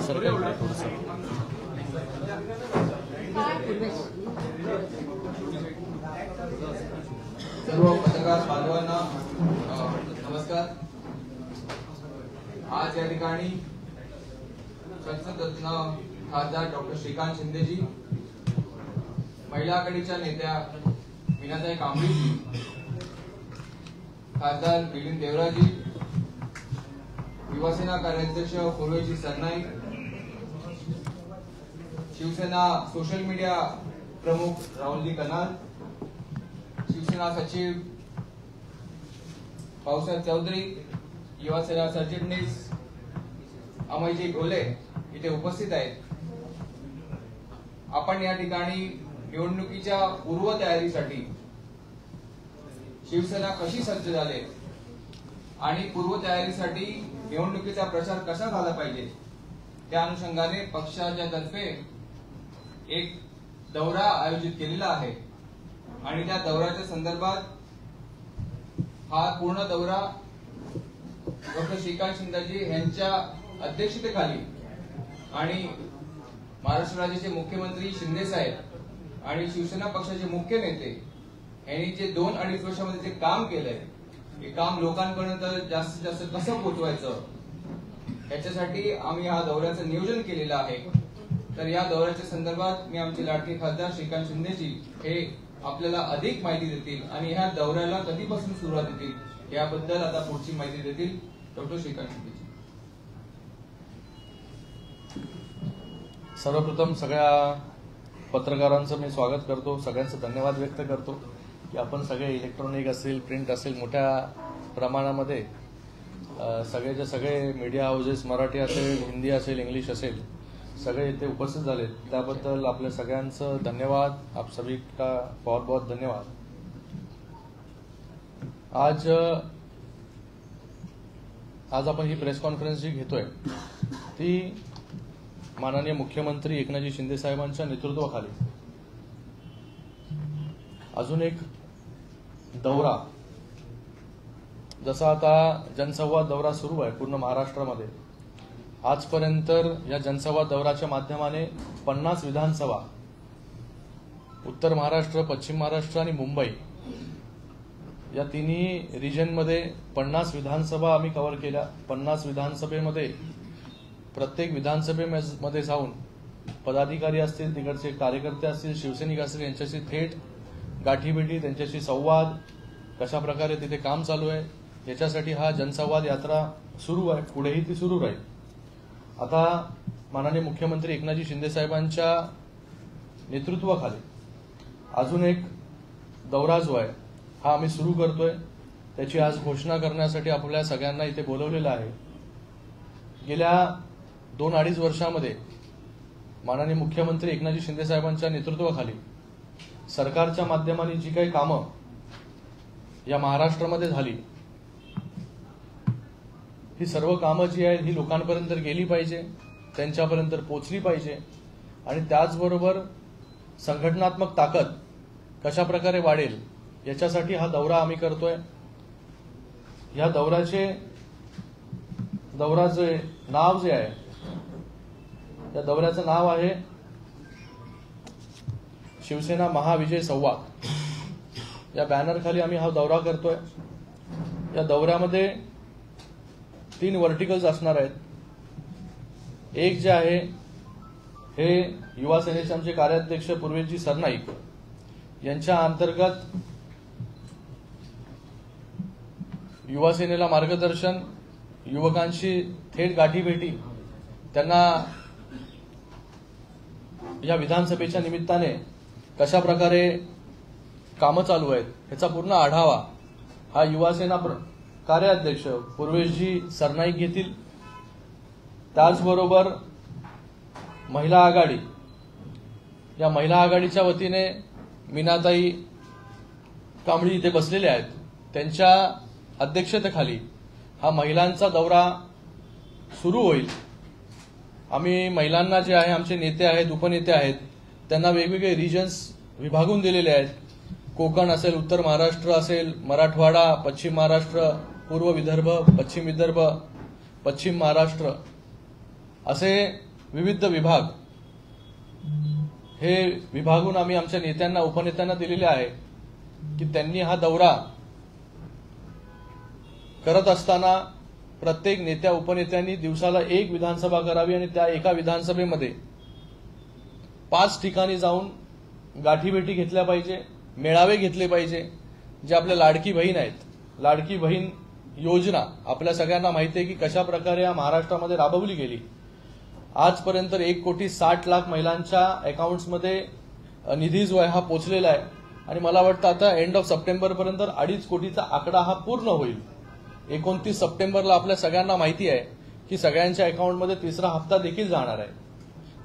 सरकार थोडंसं सर्व पत्रकार बांधवांना नमस्कार। आज या ठिकाणी संसद रत्न खासदार डॉक्टर श्रीकांत शिंदेजी, महिला आघाडीच्या नेत्या मीनाताई कांबळीजी, खासदार मिलिंद देवराजी, युवासेना कार्याध्यक्ष पूर्वेजी सरनाईक, शिवसेना सोशल मीडिया प्रमुख राहुलजी कनाल, शिवसेना सचिव पावसाहेब चौधरी, युवासेना सरचिटणीस अमयजी गोले इथे उपस्थित आहेत। आपण या ठिकाणी निवडणुकीच्या पूर्वतयारीसाठी शिवसेना कशी सज्ज झाले आणि पूर्वतयारीसाठी निवडणुकीचा प्रचार कसा झाला पाहिजे त्या अनुषंगाने पक्षाच्या तर्फे एक दौरा आयोजित केलेला आहे आणि त्या दौऱ्याच्या संदर्भात हा पूर्ण दौरा डॉक्टर श्रीकांत शिंदेजी यांच्या अध्यक्षतेखाली आणि महाराष्ट्र राज्याचे मुख्यमंत्री शिंदे साहेब आणि शिवसेना पक्षाचे मुख्य नेते यांनी जे 2-2.5 वर्षामध्ये जे काम केलंय, हे काम लोकांपर्यंत जास्तीत जास्त कसं पोहोचवायचं याच्यासाठी आम्ही हा दौऱ्याचं नियोजन केलेलं आहे। तर या दौऱ्याच्या संदर्भात मी आमचे लाडके खासदार श्रीकांत शिंदेजी हे आपल्याला अधिक माहिती देतील आणि ह्या दौऱ्याला कधीपासून सुरुवात होतील याबद्दल आता पुढची माहिती देतील डॉक्टर श्रीकांत शिंदेजी। सर्वप्रथम सगळ्या पत्रकारांचं मी स्वागत करतो, सगळ्यांचं धन्यवाद व्यक्त करतो की आपण सगळे इलेक्ट्रॉनिक असेल, प्रिंट असेल, मोठ्या प्रमाणामध्ये सगळेचे सगळे मीडिया हाऊसेस, मराठी असेल, हिंदी असेल, इंग्लिश असेल, सगळे इथे उपस्थित झालेत, त्याबद्दल आपल्या सगळ्यांचं धन्यवाद। आप सभी का बहुत बहुत धन्यवाद। आज आपण ही प्रेस कॉन्फरन्स जी घेतोय ती माननीय मुख्यमंत्री एकनाथजी शिंदे साहेबांच्या नेतृत्वाखाली अजून एक दौरा, जसा आता जनसंवाद दौरा सुरू आहे पूर्ण महाराष्ट्रामध्ये, आजपर्यंत या जनसंवाद दौऱ्याच्या माध्यमाने 50 विधानसभा, उत्तर महाराष्ट्र, पश्चिम महाराष्ट्र आणि मुंबई या तिन्ही रिजनमध्ये 50 विधानसभा आम्ही कव्हर केल्या। 50 विधानसभेमध्ये प्रत्येक विधानसभेमध्ये जाऊन पदाधिकारी असतील, तिकडचे कार्यकर्ते असतील, शिवसैनिक असतील, यांच्याशी थेट गाठीभेटी, त्यांच्याशी संवाद, कशा प्रकारे तिथे काम चालू आहे याच्यासाठी हा जनसंवाद यात्रा सुरू आहे, पुढेही ती सुरू राहील। आता माननीय मुख्यमंत्री एकनाथजी शिंदे साहेबांच्या नेतृत्वाखाली अजून एक दौरा जो आहे हा आम्ही सुरू करतोय, त्याची आज घोषणा करण्यासाठी आपल्या सगळ्यांना इथे बोलवलेलं आहे। गेल्या 2-2.5 वर्षामध्ये माननीय मुख्यमंत्री एकनाथजी शिंदे साहेबांच्या नेतृत्वाखाली सरकारच्या माध्यमाने जी काही कामं या महाराष्ट्रामध्ये झाली, ही सर्व कामं जी आहेत ही लोकांपर्यंत गेली पाहिजे, त्यांच्यापर्यंत पोहोचली पाहिजे आणि त्याचबरोबर संघटनात्मक ताकद कशा प्रकारे वाढेल याच्यासाठी हा दौरा आम्ही करतोय। या दौऱ्याचे नाव जे आहे, त्या दौऱ्याचं नाव आहे शिवसेना महाविजय संवाद। या बॅनर खाली आम्ही हा दौरा करतोय। या दौऱ्यामध्ये 3 व्हर्टिकल्स असणार आहेत। एक जे आहे हे युवा सेनेचे आमचे कार्याध्यक्ष पूर्वेजी सरनाईक यांच्या अंतर्गत युवा सेनेला मार्गदर्शन, युवकांशी थेट गाठीभेटी, त्यांना या विधानसभेच्या निमित्ताने कशा प्रकारे कामं चालू आहेत याचा पूर्ण आढावा हा युवासेना कार्याध्यक्ष पूर्वेशजी सरनाईक घेतील। त्याचबरोबर महिला आघाडी, या महिला आघाडीच्या वतीने मीनाताई कांबळी इथे बसलेले आहेत, त्यांच्या अध्यक्षतेखाली हा महिलांचा दौरा सुरू होईल। आम्ही महिलांना जे आहे, आमचे नेते आहेत, उपनेते आहेत, त्यांना वेगवेगळे रिजन्स विभागून दिलेले आहेत। कोकण असेल, उत्तर महाराष्ट्र असेल, मराठवाडा, पश्चिम महाराष्ट्र, पूर्व विदर्भ, पश्चिम विदर्भ, पश्चिम महाराष्ट्र असे विविध विभाग हे विभागून आम्ही आमच्या नेत्यांना उपनेत्यांना दिलेले आहे की त्यांनी हा दौरा करत असताना प्रत्येक नेत्या उपनेत्यांनी दिवसाला एक विधानसभा करावी आणि त्या एका विधानसभेमध्ये 5 ठिकाणी जाऊन गाठीभेटी घेतल्या पाहिजे, मेळावे घेतले पाहिजे. जे आपल्या लाडकी बहीण आहेत, लाडकी बहीण योजना आपल्या सगळ्यांना माहिती आहे की कशा प्रकारे या महाराष्ट्रामध्ये राबवली गेली. आजपर्यंत 1,60,00,000 महिलांच्या अकाउंट्समध्ये निधी जो आहे हा पोहोचलेला आहे आणि मला वाटतं आता एंड ऑफ सप्टेंबर पर्यंत 2.5 कोटीचा आकडा हा पूर्ण होईल. 29 सप्टेंबरला आपल्या सगळ्यांना माहिती आहे की सगळ्यांच्या अकाउंटमध्ये 3रा हप्ता देखील जाणार आहे.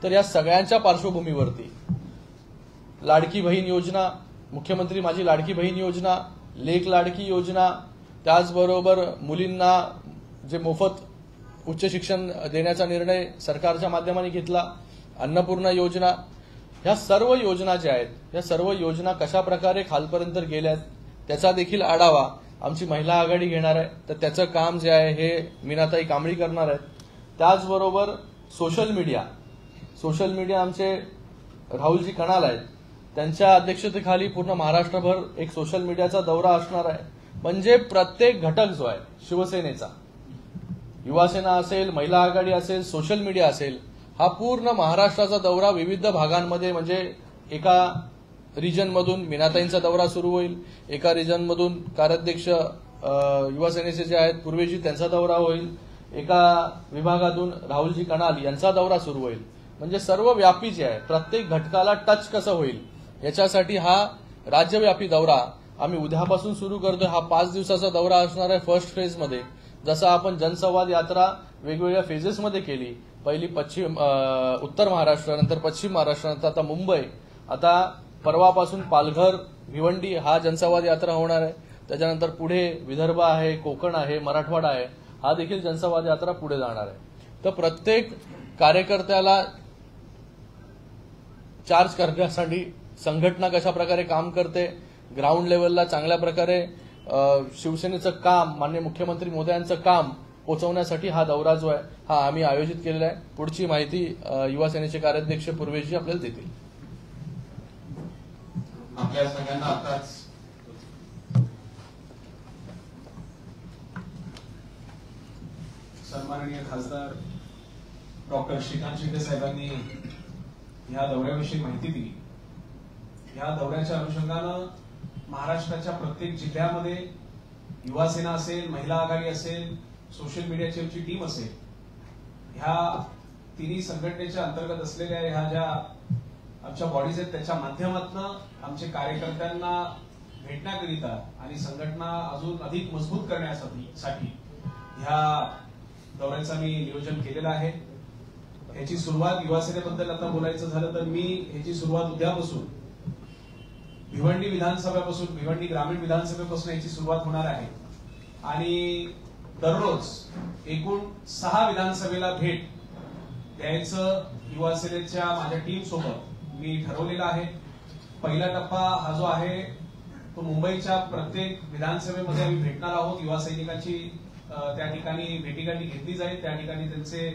तर या सगळ्यांच्या पार्श्वभूमीवरती लाडकी बहीण योजना, मुख्यमंत्री माझी लाडकी बहीण योजना, लेक लाडकी योजना, त्याचबरोबर मुलींना जे मोफत उच्च शिक्षण देण्याचा निर्णय सरकारच्या माध्यमाने घेतला, अन्नपूर्णा योजना, ह्या सर्व योजना ज्या आहेत या सर्व योजना कशा प्रकारे खालपर्यंत गेल्यात त्याचा देखील आढावा आमची महिला आघाडी घेणार आहे. तर त्याचं काम जे आहे हे मीनाताई कांबळी करणार आहेत. त्याचबरोबर सोशल मीडिया आमचे राहुलजी कणाल आहेत, त्यांच्या अध्यक्षतेखाली पूर्ण महाराष्ट्रभर एक सोशल मीडियाचा दौरा असणार आहे. म्हणजे प्रत्येक घटक जो आहे शिवसेनेचा, युवासेना असेल, महिला आघाडी असेल, सोशल मीडिया असेल, हा पूर्ण महाराष्ट्राचा दौरा विविध भागांमध्ये, म्हणजे एका रिजनमधून मीनाताईंचा दौरा सुरू होईल, एका रिजनमधून कार्याध्यक्ष युवासेनेचे जे आहेत पूर्वेजी त्यांचा दौरा होईल, एका विभागातून राहुलजी कणाल यांचा दौरा सुरू होईल. म्हणजे सर्व व्यापी जे आहे प्रत्येक घटकाला टच कसं होईल याच्यासाठी हा राज्यव्यापी दौरा आम्ही उद्यापासून सुरू करतोय. हा 5 दिवसाचा दौरा असणार आहे. फर्स्ट फेजमध्ये जसं आपण जनसंवाद यात्रा वेगवेगळ्या फेजेसमध्ये केली, पहिली उत्तर महाराष्ट्र, नंतर पश्चिम महाराष्ट्र, नंतर आता मुंबई, आता परवापासून पालघर, भिवंडी हा जनसंवाद यात्रा होणार आहे. त्याच्यानंतर पुढे विदर्भ आहे, कोकण आहे, मराठवाडा आहे, हा देखील जनसंवाद यात्रा पुढे जाणार आहे. तर प्रत्येक कार्यकर्त्याला चार्ज करण्यासाठी संघटना कशा प्रकारे काम करते, ग्राउंड लेवलला चांगल्या प्रकारे शिवसेनेचं काम, माननीय मुख्यमंत्री मोदयांचं काम पोहोचवण्यासाठी हा दौरा जो आहे हा आम्ही आयोजित केलेला आहे. पुढची माहिती युवा सेनेचे कार्याध्यक्ष पूर्वेजी आपल्याला देतील. आपल्या सगळ्यांना आताच सन्माननीय खासदार डॉक्टर श्रीकांत शिंदे साहेबांनी या दौऱ्याविषयी माहिती दिली. या दौऱ्याच्या अनुषंगानं महाराष्ट्राच्या प्रत्येक जिल्ह्यामध्ये युवासेना असेल, महिला आघाडी असेल, सोशल मीडियाची आमची टीम असेल, ह्या तिन्ही संघटनेच्या अंतर्गत असलेल्या ह्या ज्या आमच्या बॉडीज आहेत त्याच्या माध्यमातून आमचे कार्यकर्त्यांना भेटण्याकरिता आणि संघटना अजून अधिक मजबूत करण्यासाठी ह्या दौऱ्याचं मी नियोजन केलेलं आहे. ह्याची सुरुवात युवासेनेबद्दल आता बोलायचं झालं तर मी ह्याची सुरुवात उद्यापासून भिवंडी विधानसभेपासून, भिवंडी ग्रामीण विधानसभेपासून याची सुरुवात होणार आहे आणि दररोज एकूण 6 विधानसभेला भेट द्यायचं युवासेनेच्या माझ्या टीम सोबत मी ठरवलेलं आहे. पहिला टप्पा हा जो आहे तो मुंबईच्या प्रत्येक विधानसभेमध्ये आम्ही भेटणार आहोत. युवा सैनिकांची त्या ठिकाणी भेटीगाठी घेतली जाईल. त्या ठिकाणी त्यांचे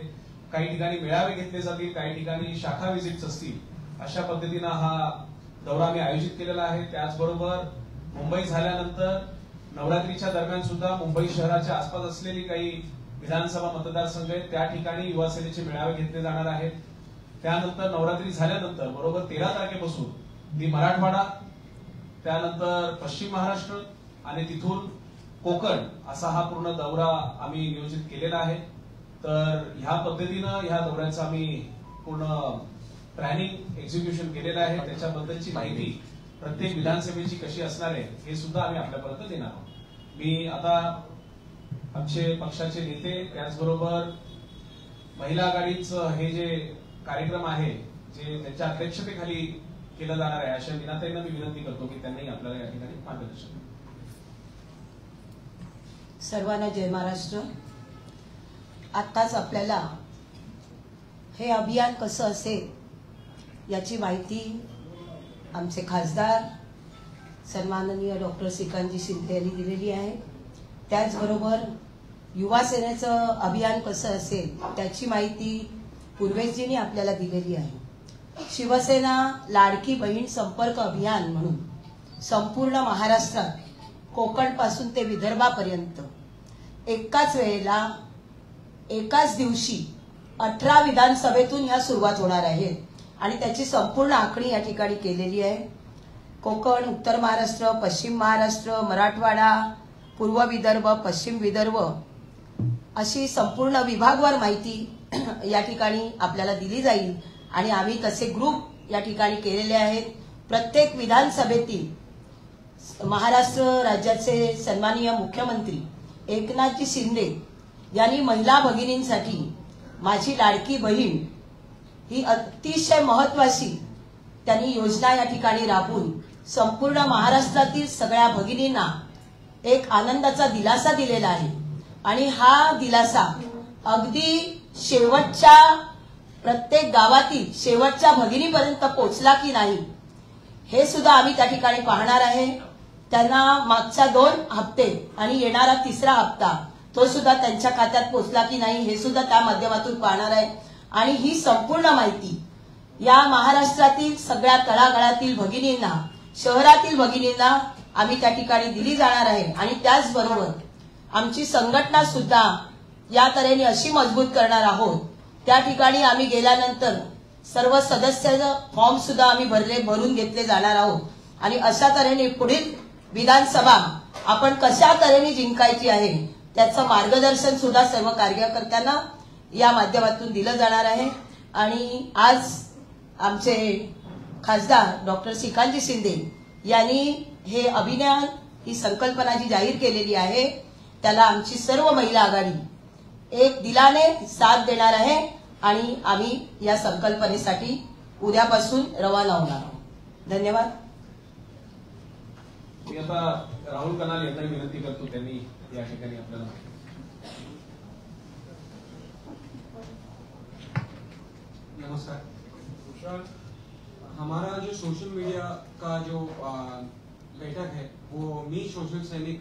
काही ठिकाणी मेळावे घेतले जातील, काही ठिकाणी शाखा व्हिजिट्स असतील. अशा पद्धतीनं हा दौरा आम्ही आयोजित केलेला आहे. त्याचबरोबर मुंबई झाल्यानंतर नवरात्रीच्या दरम्यान सुद्धा मुंबई शहराच्या आसपास असलेली काही विधानसभा मतदारसंघ आहेत, त्या ठिकाणी युवा सेनेचे मेळावे घेतले जाणार आहेत. त्यानंतर नवरात्री झाल्यानंतर बरोबर 13 तारखेपासून ती मराठवाडा, त्यानंतर पश्चिम महाराष्ट्र आणि तिथून कोकण असा हा पूर्ण दौरा आम्ही नियोजित केलेला आहे. तर ह्या पद्धतीनं ह्या दौऱ्याचं आम्ही पूर्ण प्लॅनिंग एक्झिक्युशन केलेलं आहे. त्याच्याबद्दलची माहिती प्रत्येक विधानसभेची कशी असणार आहे हे सुद्धा आम्ही आपल्यापर्यंत देणार आहोत. मी आता आमचे पक्षाचे नेते त्याचबरोबर महिला आघाडीचं हे जे कार्यक्रम आहे जे त्यांच्या अध्यक्षतेखाली केलं जाणार आहे अशा मीनाताईंना मी विनंती करतो की त्यांनी आपल्याला या ठिकाणी मार्गदर्शन. सर्वांना जय महाराष्ट्र. आत्ताच आपल्याला हे अभियान कसं असेल याची माहिती आमचे खासदार सन्माननीय डॉक्टर श्रीकांतजी शिंदे यांनी दिलेली आहे. त्याचबरोबर युवा सेनेचं अभियान कसं असेल त्याची माहिती पूर्वेशजींनी आपल्याला दिलेली आहे। शिवसेना लाडकी बहीण संपर्क अभियान म्हणून संपूर्ण महाराष्ट्रात कोकणपासून ते विदर्भापर्यंत एकाच वेळेला एकाच दिवशी 18 विधानसभेतून ह्या सुरुवात होणार आहेत आणि त्याची संपूर्ण आखणी या ठिकाणी केलेली आहे। कोकण, उत्तर महाराष्ट्र, पश्चिम महाराष्ट्र, मराठवाडा, पूर्व विदर्भ, पश्चिम विदर्भ अशी संपूर्ण विभागवार माहिती या ठिकाणी आपल्याला दिली जाईल आणि आम्ही तसे ग्रुप या ठिकाणी केलेले आहेत। प्रत्येक विधानसभेतील महाराष्ट्र राज्याचे सन्माननीय मुख्यमंत्री एकनाथजी शिंदे यांनी महिला भगिनींसाठी माझी लाडकी बहीण ही अतिशय महत्वाची त्यांनी योजना या ठिकाणी राबवून संपूर्ण महाराष्ट्रातील सगळ्या भगिनींना एक आनंदाचा दिलासा दिलेला आहे आणि हा दिलासा अगदी शेवटच्या प्रत्येक गावातील शेवटच्या भगिनीपर्यंत पोहोचला की नाही हे सुद्धा आम्ही त्या ठिकाणी पाहणार आहे। त्यांना मागच्या 2 हप्ते आणि येणारा 3रा हप्ता तो सुद्धा त्यांच्या खात्यात पोहोचला की नाही हे सुद्धा त्या माध्यमातून पाहणार आहे आणि ही संपूर्ण माहिती या महाराष्ट्रातील सगळ्या तळागाळातील भगिनींना, शहरातील भगिनींना आम्ही त्या ठिकाणी दिली जाणार आहे आणि त्याचबरोबर आमची संघटना सुद्धा या तऱ्हेने अशी मजबूत करणार आहोत। त्या ठिकाणी आम्ही गेल्यानंतर सर्व सदस्याचे फॉर्म सुद्धा आम्ही भरून घेतले जाणार आहोत आणि अशा तऱ्हेने पुढील विधानसभा आपण कशा तऱ्हेने जिंकायची आहे त्याचं मार्गदर्शन सुद्धा सर्व कार्यकर्त्यांना या माध्यमातून दिलं जाणार आहे। आणि आज आमचे खासदार डॉक्टर श्रीकांतजी शिंदे यांनी हे अभियान ही संकल्पना जी जाहीर केलेली आहे त्याला आमची सर्व महिला आघाडी एक दिलाने साथ देणार आहे आणि आम्ही या संकल्पनेसाठी उद्यापासून रवाना होणार आहोत। धन्यवाद। मी आता राहुल कनाल यांना विनंती करतो त्यांनी या ठिकाणी आपल्याला नमस्कार। हमारा जो सोशल मीडिया का जो बैठक है वो मी सोशल सैनिक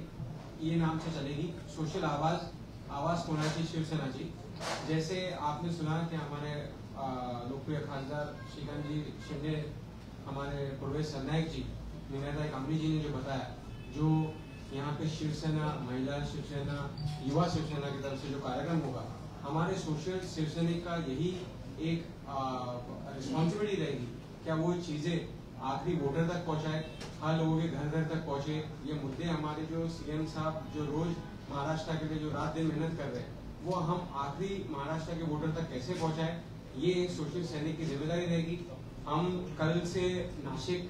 ये नाम से चलेगी। सोशल आवाज कोणाची शिवसेनाची। जैसे आपने सुना कि हमारे लोकप्रिय खासदार श्रीकांतजी शिंदे, हमारे पूर्वेश सरनायक जी, विनयता कामरी जी ने जो बताया, जो यहाँ पे शिवसेना महिला शिवसेना युवा शिवसेना की तरफ से जो कार्यक्रम होगा, हमारे सोशल शिवसैनिक का यही एक रिस्पॉन्सिबिलिटी रहेगी क्या वो चीजें आखिरी वोटर तक पहुंचाए, हर लोगों के घर घर तक पहुंचे। ये मुद्दे हमारे जो सीएम साहब जो रोज महाराष्ट्र के लिए जो रात दिन मेहनत कर रहे हैं वो हम आखिरी महाराष्ट्र के वोटर तक कैसे पहुंचाए, ये एक सोशल सैनिक की जिम्मेदारी रहेगी। हम कल से नासिक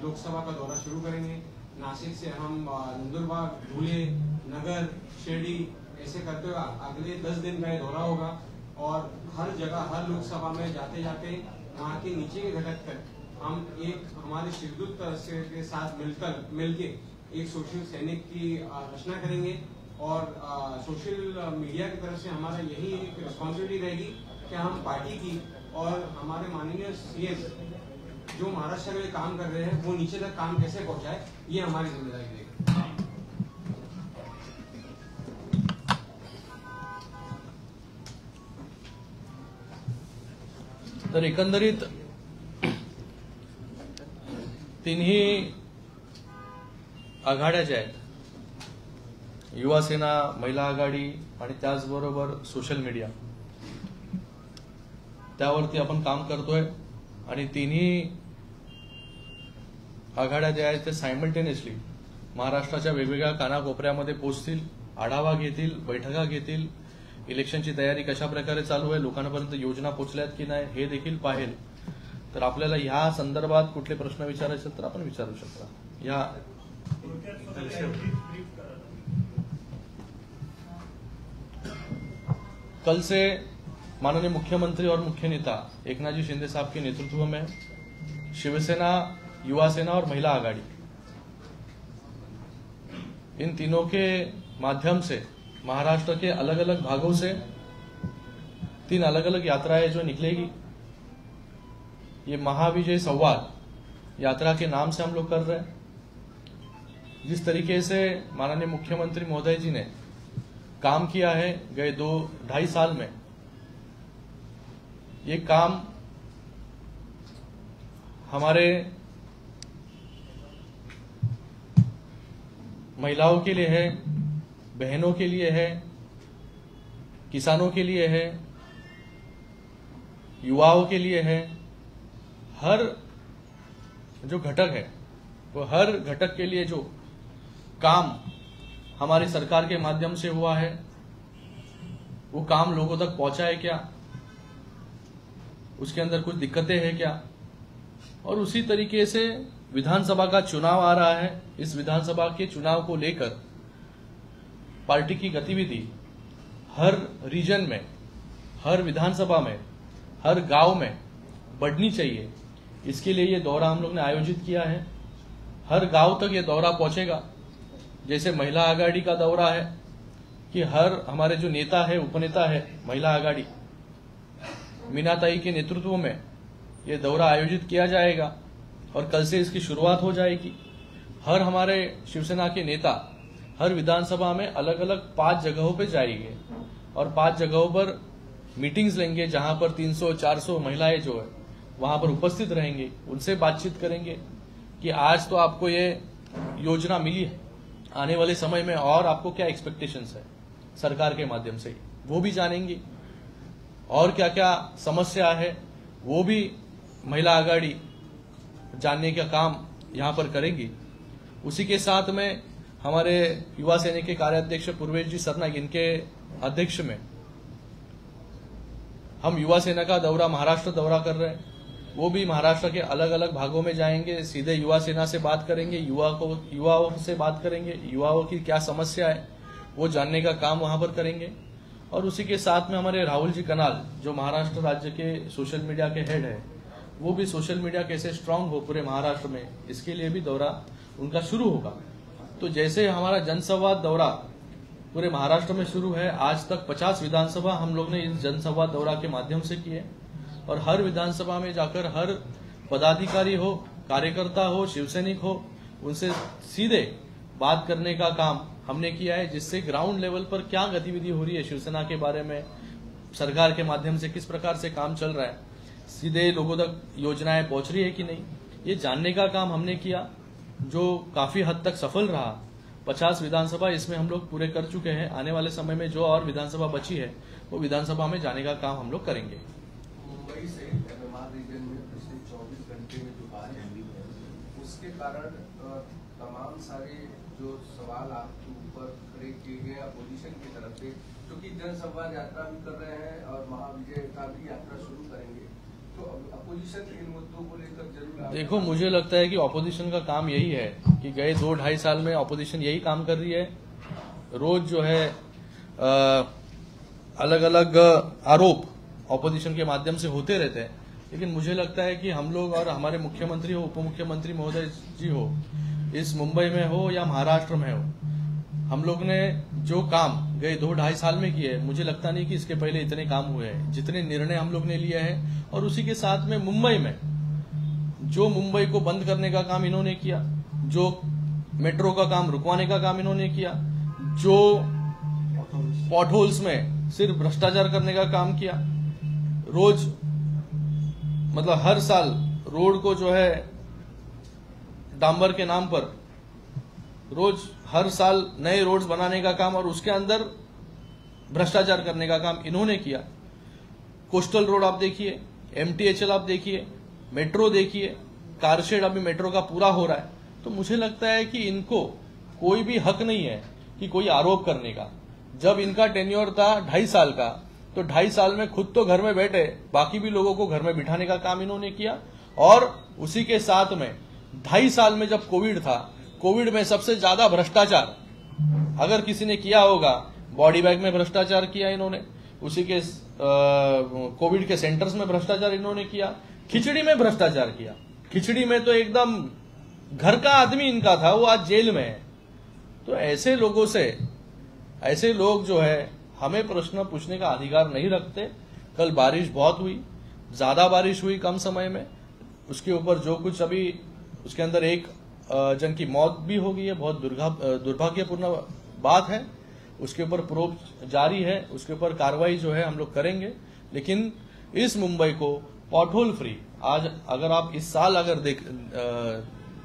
लोकसभा का दौरा शुरू करेंगे। नासिक से हम नंदुरबार, धुले, नगर, शिरडी ऐसे करते हुए अगले 10 दिन का ये दौरा होगा और हर जगह हर लोकसभा में जाते जाते वहाँ के नीचे के घटक तक हम एक हमारे शिवदूत के साथ मिलके एक सोशल सैनिक की रचना करेंगे और सोशल मीडिया की तरफ से हमारा यही एक रिस्पॉन्सिबिलिटी रहेगी कि हम पार्टी की और हमारे माननीय सीएम जो महाराष्ट्र के लिए काम कर रहे हैं वो नीचे तक काम कैसे पहुंचाए, ये हमारी जिम्मेदारी रहेगी। तर एकंदरीत तिन्ही आघाड्या ज्या आहेत, युवा सेना, महिला आघाडी आणि त्याचबरोबर सोशल मीडिया, त्यावरती आपण काम करतोय आणि तिन्ही आघाड्या ज्या आहेत ते सायमल्टेनियसली महाराष्ट्राच्या वेगवेगळ्या कानाकोपऱ्यामध्ये पोहोचतील, आढावा घेतील, बैठका घेतील, इलेक्शनची तयारी कशा प्रकारे चालू आहे, लोकांपर्यंत योजना पोहोचल्यात की नाही हे देखील पाहेल। तर आपल्याला ह्या संदर्भात कुठले प्रश्न विचारायचे तर आपण विचारू शकता। या कल से माननीय मुख्यमंत्री और मुख्य नेता एकनाथ जी शिंदे साहब के नेतृत्व में शिवसेना, युवा सेना और महिला आघाड़ी, इन तीनों के माध्यम से महाराष्ट्र के अलग अलग भागों से 3 अलग अलग यात्राएं जो निकलेगी, ये महाविजय संवाद यात्रा के नाम से हम लोग कर रहे हैं। जिस तरीके से माननीय मुख्यमंत्री महोदय जी ने काम किया है गए 2-2.5 साल में, ये काम हमारे महिलाओं के लिए है, बहनों के लिए है, किसानों के लिए है, युवाओं के लिए है। हर जो घटक है वो हर घटक के लिए जो काम हमारी सरकार के माध्यम से हुआ है वो काम लोगों तक पहुंचा है क्या, उसके अंदर कुछ दिक्कतें हैं क्या। और उसी तरीके से विधानसभा का चुनाव आ रहा है। इस विधानसभा के चुनाव को लेकर पार्टी की गतिविधि हर रीजन में, हर विधानसभा में, हर गांव में बढ़नी चाहिए। इसके लिए ये दौरा हम लोग ने आयोजित किया है। हर गांव तक ये दौरा पहुंचेगा। जैसे महिला आघाड़ी का दौरा है कि हर हमारे जो नेता है, उपनेता है महिला आघाड़ी, मीनाताई के नेतृत्व में ये दौरा आयोजित किया जाएगा और कल से इसकी शुरुआत हो जाएगी। हर हमारे शिवसेना के नेता हर विधानसभा में अलग अलग 5 जगहों पे जाएंगे और 5 जगहों पर मीटिंग्स लेंगे, जहां पर 300-400 महिलाएं जो है वहां पर उपस्थित रहेंगे। उनसे बातचीत करेंगे कि आज तो आपको ये योजना मिली है, आने वाले समय में और आपको क्या एक्सपेक्टेशंस है सरकार के माध्यम से, वो भी जानेंगे। और क्या क्या समस्या है वो भी महिला आघाड़ी जानने का काम यहां पर करेगी। उसी के साथ में हमारे युवा सेना के कार्याध्यक्ष पूर्वेश जी सरनाईक, इनके अध्यक्ष में हम युवा सेना का दौरा, महाराष्ट्र दौरा कर रहे हैं। वो भी महाराष्ट्र के अलग अलग भागों में जाएंगे, सीधे युवा सेना से बात करेंगे, युवाओं से बात करेंगे, युवाओं की क्या समस्या है वो जानने का काम वहां पर करेंगे। और उसी के साथ में हमारे राहुल जी कनाल, जो महाराष्ट्र राज्य के सोशल मीडिया के हेड है, वो भी सोशल मीडिया कैसे स्ट्रांग हो पूरे महाराष्ट्र में, इसके लिए भी दौरा उनका शुरू होगा। तो जैसे हमारा जनसंवाद दौरा पूरे महाराष्ट्र में शुरू है, आज तक 50 विधानसभा हम लोग ने इस जनसंवाद दौरा के माध्यम से किए और हर विधानसभा में जाकर हर पदाधिकारी हो, कार्यकर्ता हो, शिवसैनिक हो, उनसे सीधे बात करने का काम हमने किया है, जिससे ग्राउंड लेवल पर क्या गतिविधि हो रही है शिवसेना के बारे में, सरकार के माध्यम से किस प्रकार से काम चल रहा है, सीधे लोगों तक योजनाएं पहुंच रही है कि नहीं, ये जानने का काम हमने किया, जो काफी हद तक सफल रहा। 50 विधानसभा इसमें हम लोग पूरे कर चुके हैं। आने वाले समय में जो और विधानसभा बची है वो विधानसभा में जाने का काम हम लोग करेंगे। मुंबई से एमएमआर रीजन में पिछले 24 घंटे में जो बारिश हुई है उसके कारण तमाम सारे जो सवाल आपके ऊपर खड़े किए गए अपोजिशन की तरफ से, क्योंकि जनसंवाद यात्रा भी कर रहे हैं और महाविजय का भी यात्रा शुरू करेंगे, तो अपोजिशन इन मुद्दों को लेकर जरूर। देखो, मुझे लगता है कि ऑपोजिशन का काम यही है कि गए 2-2.5 साल में ऑपोजिशन यही काम कर रही है। रोज जो है अलग अलग आरोप ऑपोजिशन के माध्यम से होते रहते हैं, लेकिन मुझे लगता है कि हम लोग और हमारे मुख्यमंत्री हो, उप मुख्यमंत्री महोदय जी हो, इस मुंबई में हो या महाराष्ट्र में हो, हम लोग ने जो काम गए 2-2.5 साल में किए, मुझे लगता नहीं कि इसके पहले इतने काम हुए हैं, जितने निर्णय हम लोग ने लिए हैं। और उसी के साथ में मुंबई में जो मुंबई को बंद करने का काम इन्होंने किया, जो मेट्रो का काम रुकवाने का काम इन्होंने किया, जो पॉटहोल्स में सिर्फ भ्रष्टाचार करने का काम किया, रोज मतलब हर साल रोड को जो है डांबर के नाम पर रोज हर साल नए रोड्स बनाने का काम और उसके अंदर भ्रष्टाचार करने का काम इन्होंने किया। कोस्टल रोड आप देखिए, MTHL आप देखिए, मेट्रो देखिए, कारशेड अभी मेट्रो का पूरा हो रहा है। तो मुझे लगता है कि इनको कोई भी हक नहीं है कि कोई आरोप करने का। जब इनका टेन्योर था 2.5 साल का, तो 2.5 साल में खुद तो घर में बैठे, बाकी भी लोगों को घर में बिठाने का काम इन्होंने किया। और उसी के साथ में 2.5 साल में जब कोविड था, कोविड में सबसे ज्यादा भ्रष्टाचार अगर किसी ने किया होगा, बॉडी बैग में भ्रष्टाचार किया इन्होंने, उसी के कोविड के सेंटर्स में भ्रष्टाचार इन्होंने किया, खिचड़ी में भ्रष्टाचार किया। खिचड़ी में तो एकदम घर का आदमी इनका था, वो आज जेल में है। तो ऐसे लोगों से, ऐसे लोग जो है हमें प्रश्न पूछने का अधिकार नहीं रखते। कल बारिश बहुत हुई, ज्यादा बारिश हुई कम समय में, उसके ऊपर जो कुछ अभी उसके अंदर एक जन की मौत भी हो गई है, बहुत दुर्भाग्यपूर्ण बात है। उसके ऊपर प्रोब जारी है, उसके ऊपर कार्रवाई जो है हम लोग करेंगे। लेकिन इस मुंबई को पॉटहोल फ्री, आज अगर आप इस साल अगर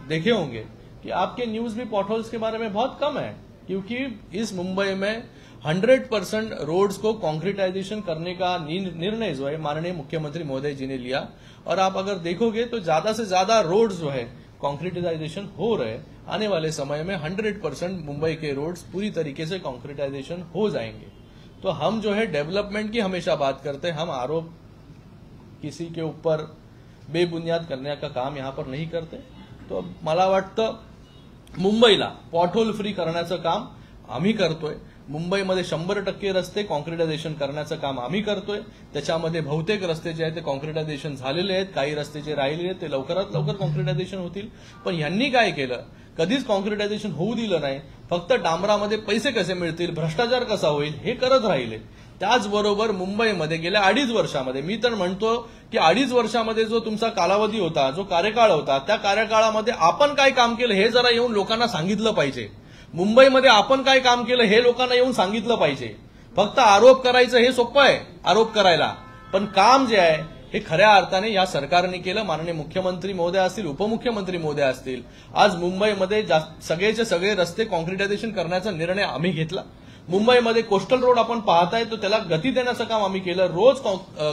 देखे होंगे कि आपके न्यूज भी पॉटहोल्स के बारे में बहुत कम है, क्योंकि इस मुंबई में 100% रोड्स को कॉन्क्रीटाइजेशन करने का निर्णय जो है माननीय मुख्यमंत्री महोदय जी ने लिया। और आप अगर देखोगे तो ज्यादा से ज्यादा रोड्स जो है कॉन्क्रीटाइजेशन हो रहे, आने वाले समय में 100% मुंबई के रोड्स पूरी तरीके से कॉन्क्रीटाइजेशन हो जाएंगे। तो हम जो है डेवलपमेंट की हमेशा बात करते हैं, हम आरोप किसी के ऊपर बेबुनियाद करने का काम यहाँ पर नहीं करते। तो मला वाटतं मुंबईला पॉटहोल फ्री करण्याचं काम आम्ही करतोय। मुंबईमध्ये 100% रस्ते कॉन्क्रीटायझेशन करण्याचं काम आम्ही करतोय। त्याच्यामध्ये बहुतेक रस्ते जे आहेत ते कॉन्क्रीटायझेशन झालेले आहेत, काही रस्ते जे राहिले आहेत ते लवकरात लवकर कॉन्क्रीटायझेशन होतील। पण यांनी काय केलं, कधीच कॉन्क्रीटायझेशन होऊ दिलं नाही, फक्त डांबरामध्ये पैसे कसे मिळतील, भ्रष्टाचार कसा होईल हे करत राहिले। त्याचबरोबर मुंबईमध्ये गेल्या 2.5 वर्षामध्ये, मी तर म्हणतो की 2.5 वर्षामध्ये जो तुमचा कालावधी होता, जो कार्यकाळ होता, त्या कार्यकाळामध्ये आपण काय काम केलं हे जरा येऊन लोकांना सांगितलं पाहिजे। मुंबईमध्ये आपण काय काम केलं हे लोकांना येऊन सांगितलं पाहिजे। फक्त आरोप करायचं हे सोपं आहे, आरोप करायला, पण काम जे आहे हे खऱ्या अर्थाने या सरकारने केलं। माननीय मुख्यमंत्री महोदय असतील, उपमुख्यमंत्री महोदय असतील, आज मुंबईमध्ये सगळेचे सगळे रस्ते कॉन्क्रीटायझेशन करण्याचा निर्णय आम्ही घेतला। मुंबईमध्ये कोस्टल रोड आपण पाहताय तो त्याला गती देण्याचं काम आम्ही केलं। रोज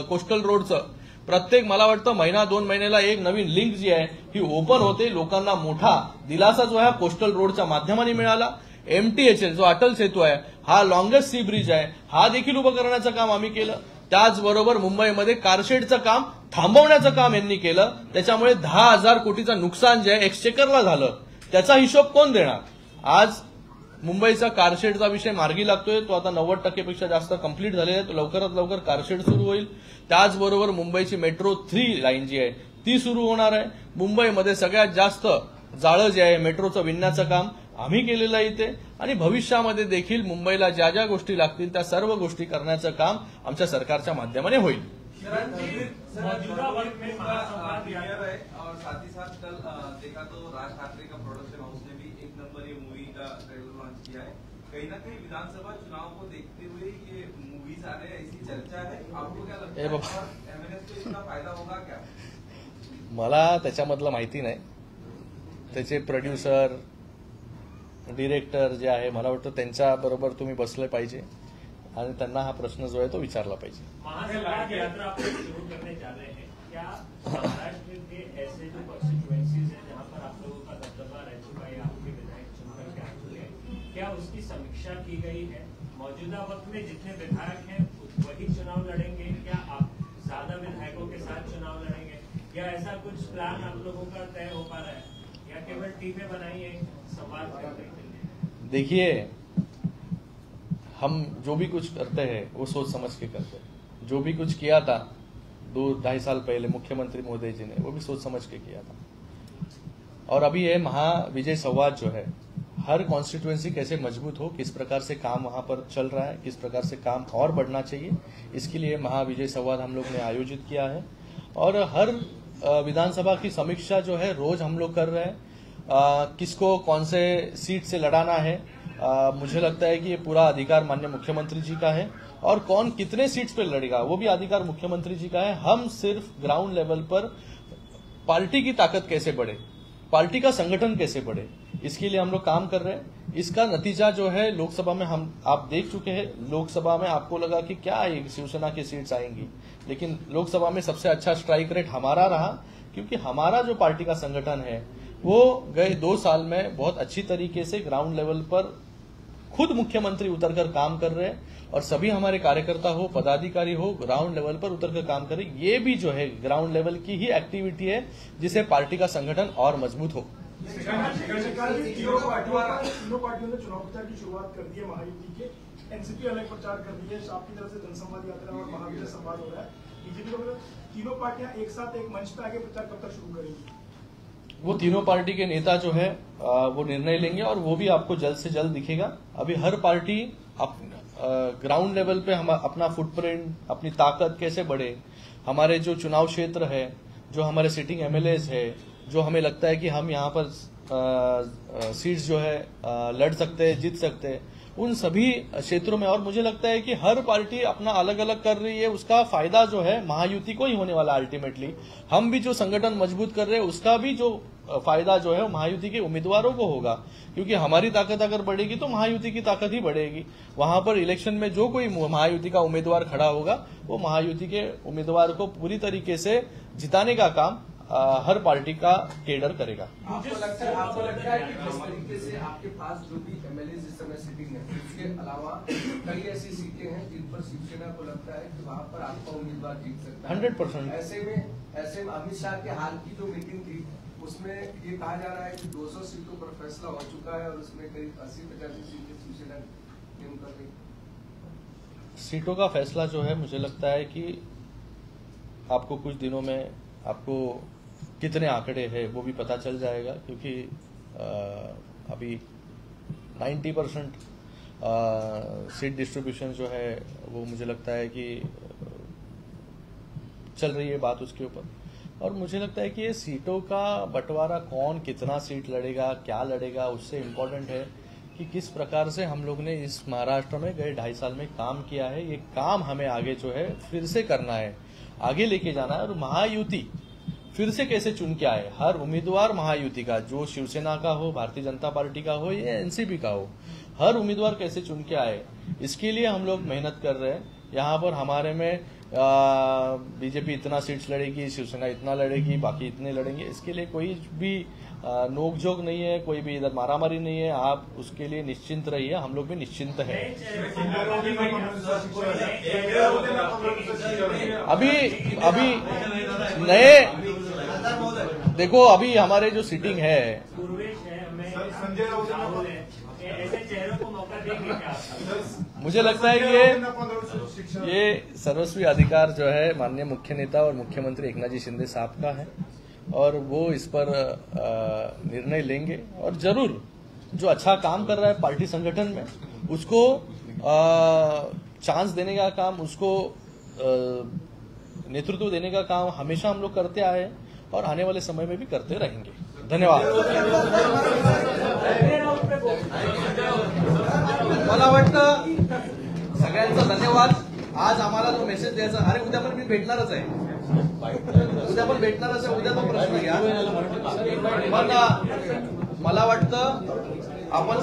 कोस्टल रोडचं प्रत्येक मला वाटतं महिना 2 महिन्याला एक नवीन लिंक जी आहे ही ओपन होते। लोकांना मोठा दिलासा जो आहे कोस्टल रोडच्या माध्यमाने मिळाला। MTHL जो अटल सेतू आहे, हा लॉंगेस्ट सी ब्रिज आहे, हा देखील उभं करण्याचं काम आम्ही केलं। त्याचबरोबर मुंबईमध्ये कारशेडचं काम थांबवण्याचं काम यांनी केलं। त्याच्यामुळे 10,000 कोटीचं नुकसान जे आहे एक्सचेकरला झालं, त्याचा हिशोब कोण देणार? आज मुंबईचा कारशेडचा विषय मार्गी लागतोय, तो आता 90% पेक्षा जास्त कंप्लीट झालेला आहे, तो लवकरात लवकर कारशेड सुरू होईल। त्याचबरोबर मुंबईची मेट्रो 3 लाईन जी आहे ती सुरू होणार आहे। मुंबईमध्ये सगळ्यात जास्त जाळं जे आहे मेट्रोचं विणण्याचं काम आम्ही केलेलं आहे इथे, आणि भविष्यामध्ये देखील मुंबईला ज्या ज्या गोष्टी लागतील त्या सर्व गोष्टी करण्याचं काम आमच्या सरकारच्या माध्यमाने होईल। मौजूदा वक्त में महासंवाद है और साथ ही साथ कल देखा तो राज ठाकरे का प्रोडक्शन हाउस ने भी 1 नंबर ये मूवी का ट्रेलर लॉन्च किया है। कहीं ना कहीं विधानसभा चुनाव को देखते हुए ये मूवीज आ रहे ऐसी चर्चा है, आपको क्या लगता है MNS को इसका फायदा होगा क्या? मला त्याच्यामधलं माहिती नाही। त्याचे प्रोड्युसर डिरेक्टर जे आहे मला वाटतं त्यांच्या बरोबर तुम्ही बसले पाहिजे आणि त्यांना हा प्रश्न जो आहे तो विचारला पाहिजे। महासंवाद यात्रा आप शुरू करने जा रहे हैं, क्या महाराष्ट्र के ऐसे जो कॉन्स्टिट्यूएंसीज हैं जहां पर आप लोगों का दबदबा रह चुका है, आपके विधायक चुनकर के आ चुके हैं, क्या उसकी समीक्षा की गई है? मौजूदा वक्त में जितने विधायक हैं वही चुनाव लड़ेंगे, क्या आप ज्यादा विधायकों के साथ चुनाव लड़ेंगे, या ऐसा कुछ प्लान आप लोगों का तय हो पा रहा है, या केवल टीमें बनाई है संवाद करने के लिए? देखिए, हम जो भी कुछ करते हैं वो सोच समझ के करते हैं। जो भी कुछ किया था 2-2.5 साल पहले मुख्यमंत्री महोदय जी ने, वो भी सोच समझ के किया था। और अभी ये महाविजय संवाद जो है, हर कॉन्स्टिट्यूएंसी कैसे मजबूत हो, किस प्रकार से काम वहां पर चल रहा है, किस प्रकार से काम और बढ़ना चाहिए, इसके लिए महाविजय संवाद हम लोग ने आयोजित किया है। और हर विधानसभा की समीक्षा जो है रोज हम लोग कर रहे हैं। किसको कौन से सीट से लड़ाना है, मुझे लगता है कि ये पूरा अधिकार माननीय मुख्यमंत्री जी का है, और कौन कितने सीट्स पे लड़ेगा वो भी अधिकार मुख्यमंत्री जी का है। हम सिर्फ ग्राउंड लेवल पर पार्टी की ताकत कैसे बढ़े, पार्टी का संगठन कैसे बढ़े, इसके लिए हम लोग काम कर रहे हैं। इसका नतीजा जो है लोकसभा में आप देख चुके हैं। लोकसभा में आपको लगा कि क्या शिवसेना की सीट्स आएंगी, लेकिन लोकसभा में सबसे अच्छा स्ट्राइक रेट हमारा रहा, क्योंकि हमारा जो पार्टी का संगठन है वो गए 2 साल में बहुत अच्छी तरीके से ग्राउंड लेवल पर खुद मुख्यमंत्री उतरकर काम कर रहे हैं, और सभी हमारे कार्यकर्ता हो, पदाधिकारी हो, ग्राउंड लेवल पर उतरकर काम कर रहे हैं। ये भी जो है ग्राउंड लेवल की ही एक्टिविटी है जिससे पार्टी का संगठन और मजबूत हो। तीनों पार्टियों ने चुनाव प्रचार की शुरुआत कर दी है महायुति के, एनसीपी अलग प्रचार कर दी है, आपकी तरफ से जनसंवाद यात्रा और महाविजय संवाद हो रहा है। बीजेपी को तीनों पार्टियां एक साथ एक मंच पर आगे प्रचार कब तक शुरू करेंगी? वो तीनों पार्टी के नेता जो है वो निर्णय लेंगे, और वो भी आपको जल्द से जल्द दिखेगा। अभी हर पार्टी ग्राउंड लेवल पे हम अपना फुटप्रिंट, अपनी ताकत कैसे बढ़े, हमारे जो चुनाव क्षेत्र है, जो हमारे सिटिंग MLAs है, जो हमें लगता है कि हम यहाँ पर सीट्स जो है लड़ सकते हैं, जीत सकते हैं, उन सभी क्षेत्रों में। और मुझे लगता है कि हर पार्टी अपना अलग अलग कर रही है, उसका फायदा जो है महायुति को ही होने वाला अल्टीमेटली। हम भी जो संगठन मजबूत कर रहे हैं उसका भी जो फायदा जो है वो महायुति के उम्मीदवारों को होगा, क्योंकि हमारी ताकत अगर बढ़ेगी तो महायुति की ताकत ही बढ़ेगी। वहां पर इलेक्शन में जो कोई महायुति का उम्मीदवार खड़ा होगा वो महायुति के उम्मीदवार को पूरी तरीके से जिताने का काम हर पार्टी का केडर करेगा। आपको लगता है कि जिस तरीके से आपके पास जो भी एमएलए इस समय सिटिंग है, इसके अलावा कई ऐसी सीटें हैं जिन पर शिवसेना को लगता है कि वहां पर आपका उम्मीदवार जीत सकता है 100%। ऐसे में अमित शाह के हाल की जो मीटिंग थी उसमें ये कहा जा रहा है कि 200 सीटों पर फैसला हो चुका है और उसमें करीब 80-85 सीटें शिवसेना गेम कर रही। सीटों का फैसला जो है मुझे लगता है कि आपको कुछ दिनों में आपको कितने आंकड़े हैं वो भी पता चल जाएगा, क्योंकि अभी 90% सीट डिस्ट्रीब्यूशन जो है वो मुझे लगता है कि चल रही है बात उसके ऊपर। और मुझे लगता है कि ये सीटों का बंटवारा कौन कितना सीट लड़ेगा क्या लड़ेगा उससे इम्पोर्टेंट है कि किस प्रकार से हम लोग ने इस महाराष्ट्र में गए 2.5 साल में काम किया है। ये काम हमें आगे जो है फिर से करना है, आगे लेके जाना है। और महायुति फिर से कैसे चुन के आए, हर उम्मीदवार महायुति का, जो शिवसेना का हो, भारतीय जनता पार्टी का हो या एनसीपी का हो, हर उम्मीदवार कैसे चुन के आए, इसके लिए हम लोग मेहनत कर रहे हैं। यहाँ पर हमारे में बीजेपी इतना सीट्स लड़ेगी, शिवसेना इतना लड़ेगी, बाकी इतने लड़ेंगे, इसके लिए कोई भी नोकझोंक नहीं है, कोई भी इधर मारामारी नहीं है। आप उसके लिए निश्चिंत रहिए, हम लोग भी निश्चिंत है। अभी नए देखो, अभी हमारे जो सीटिंग है मुझे लगता है कि ये सर्वस्वी अधिकार जो है माननीय मुख्य नेता और मुख्यमंत्री एकनाथ जी शिंदे साहब का है और वो इस पर निर्णय लेंगे। और जरूर जो अच्छा काम कर रहा है पार्टी संगठन में उसको चांस देने का काम, उसको नेतृत्व देने का काम हमेशा हम लोग करते आए और आने वाले समय में भी करते रहेंगे। धन्यवाद। मला वाटतं सगळ्यांचा धन्यवाद। आज आम्हाला जो मेसेज द्यायचा, अरे उद्या पण मी भेटणारच आहे, उद्या पण भेटणारच आहे, उद्या पण प्रश्न घ्या। पण मला वाटतं आपण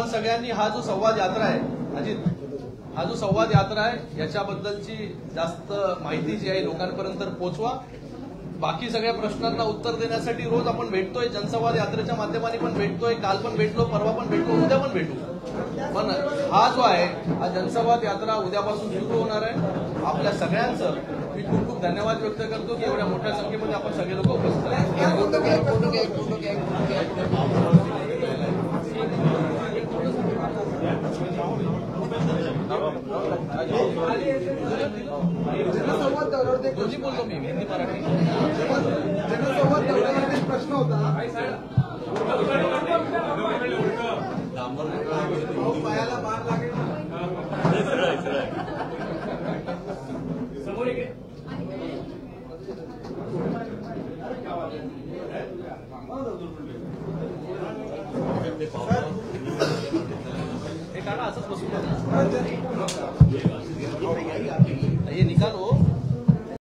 सगळ्यांनी हा जो संवाद यात्रा आहे अजित, हा जो संवाद यात्रा आहे याच्याबद्दलची जास्त माहिती जी आहे लोकांपर्यंत पोहोचवा। बाकी सगळ्या प्रश्नांना उत्तर देण्यासाठी रोज आपण भेटतोय, जनसंवाद यात्रेच्या माध्यमाने पण भेटतोय, काल पण भेटलो, परवा पण भेटलो, उद्या पण भेटू। पण हा जो आहे हा जनसंवाद यात्रा उद्यापासून सुरू होणार आहे। आपल्या सगळ्यांचं मी खूप खूप धन्यवाद व्यक्त करतो की एवढ्या मोठ्या संख्येमध्ये आपण सगळे लोक उपस्थित दोन्ही बोलतो मी, हिंदी मराठी। जनसंवाद दौऱ्यामध्ये प्रश्न होता पायाला मार लागेल समोर घे। हे काढा, असंच बसून